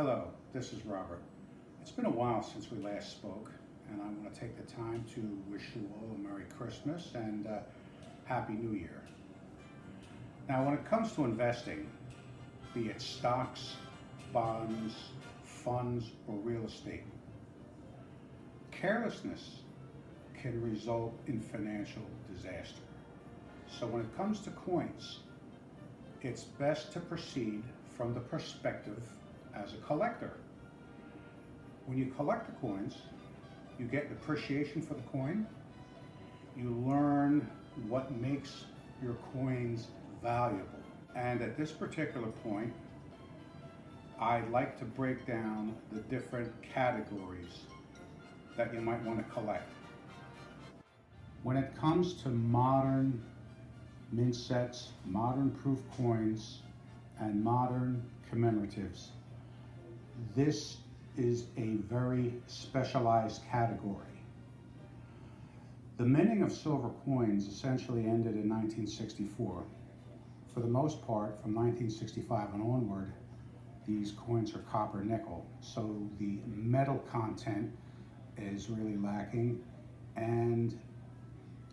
Hello, this is Robert. It's been a while since we last spoke, and I want to take the time to wish you all a Merry Christmas and Happy New Year. Now, when it comes to investing, be it stocks, bonds, funds, or real estate, carelessness can result in financial disaster. So when it comes to coins, it's best to proceed from the perspective as a collector. When you collect the coins, you get an appreciation for the coin. You learn what makes your coins valuable. And at this particular point, I'd like to break down the different categories that you might want to collect. When it comes to modern mint sets, modern proof coins, and modern commemoratives, this is a very specialized category. The minting of silver coins essentially ended in 1964. For the most part, from 1965 and onward, these coins are copper nickel, so the metal content is really lacking, and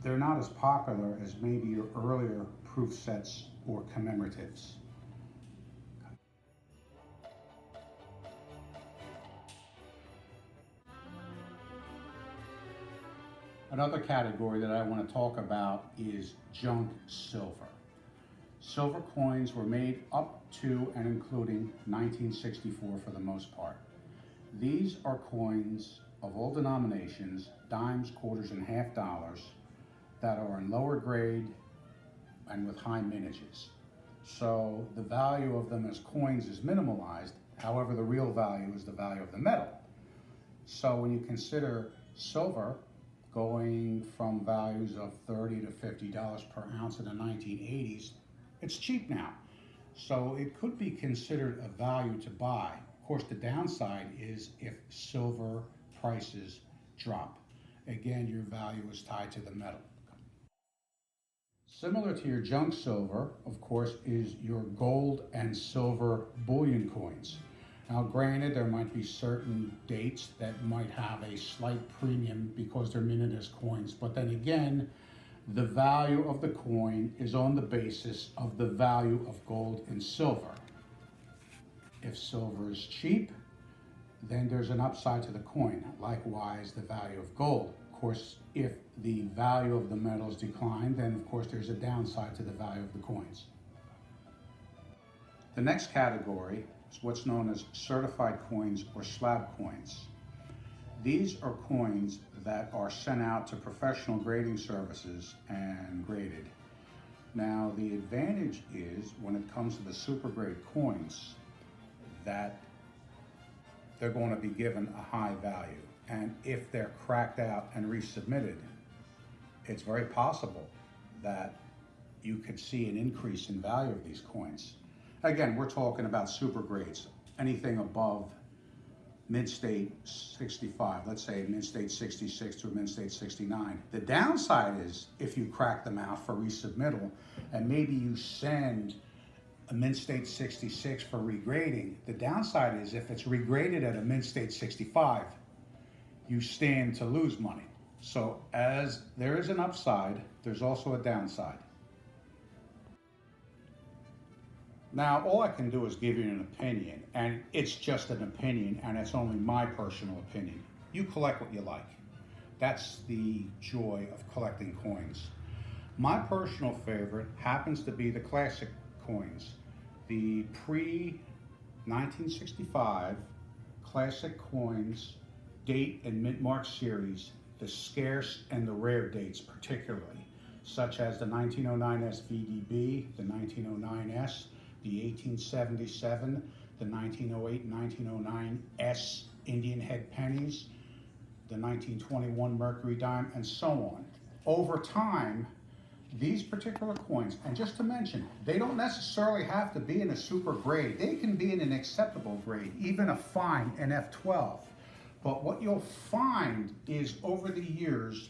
they're not as popular as maybe your earlier proof sets or commemoratives. Another category that I want to talk about is junk silver. Silver coins were made up to and including 1964 for the most part. These are coins of all denominations, dimes, quarters, and half dollars, that are in lower grade and with high mintages. So the value of them as coins is minimalized. However, the real value is the value of the metal. So when you consider silver going from values of $30 to $50 per ounce in the 1980s, it's cheap now. So it could be considered a value to buy. Of course, the downside is if silver prices drop. Again, your value is tied to the metal. Similar to your junk silver, of course, is your gold and silver bullion coins. Now, granted, there might be certain dates that might have a slight premium because they're minted as coins, but then again, the value of the coin is on the basis of the value of gold and silver. If silver is cheap, then there's an upside to the coin. Likewise, the value of gold. Of course, if the value of the metals decline, then of course there's a downside to the value of the coins. The next category is what's known as certified coins or slab coins. These are coins that are sent out to professional grading services and graded. Now, the advantage is when it comes to the super grade coins that they're going to be given a high value. And if they're cracked out and resubmitted, it's very possible that you could see an increase in value of these coins. Again, we're talking about super grades, anything above mint state 65, let's say mint state 66 to mint state 69. The downside is if you crack them out for resubmittal and maybe you send a mint state 66 for regrading, the downside is if it's regraded at a mint state 65, you stand to lose money. So as there is an upside, there's also a downside. Now, all I can do is give you an opinion, and it's just an opinion, and it's only my personal opinion. You collect what you like. That's the joy of collecting coins. My personal favorite happens to be the classic coins, the pre-1965 classic coins, date and mint mark series, the scarce and the rare dates particularly, such as the 1909 SVDB, the 1909S, the 1877, the 1908 and 1909 S Indian head pennies, the 1921 Mercury dime, and so on. Over time, these particular coins, and just to mention, they don't necessarily have to be in a super grade. They can be in an acceptable grade, even a fine, an F12. But what you'll find is over the years,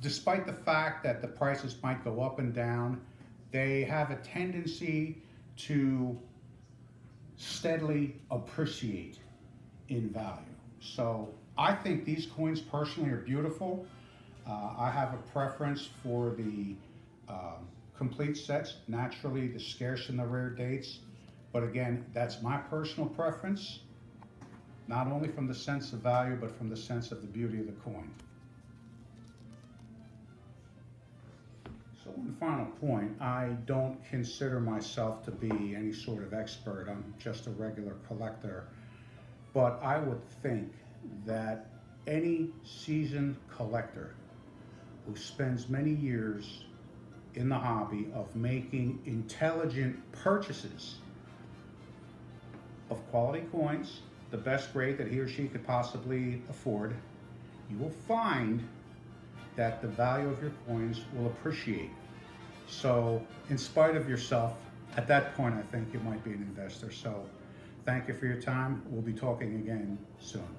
despite the fact that the prices might go up and down, they have a tendency to steadily appreciate in value. So I think these coins personally are beautiful. I have a preference for the complete sets, naturally the scarce and the rare dates. But again, that's my personal preference, not only from the sense of value, but from the sense of the beauty of the coin. So one final point, I don't consider myself to be any sort of expert. I'm just a regular collector. But I would think that any seasoned collector who spends many years in the hobby of making intelligent purchases of quality coins, the best grade that he or she could possibly afford, you will find that the value of your coins will appreciate. So in spite of yourself, at that point I think you might be an investor. So thank you for your time. We'll be talking again soon.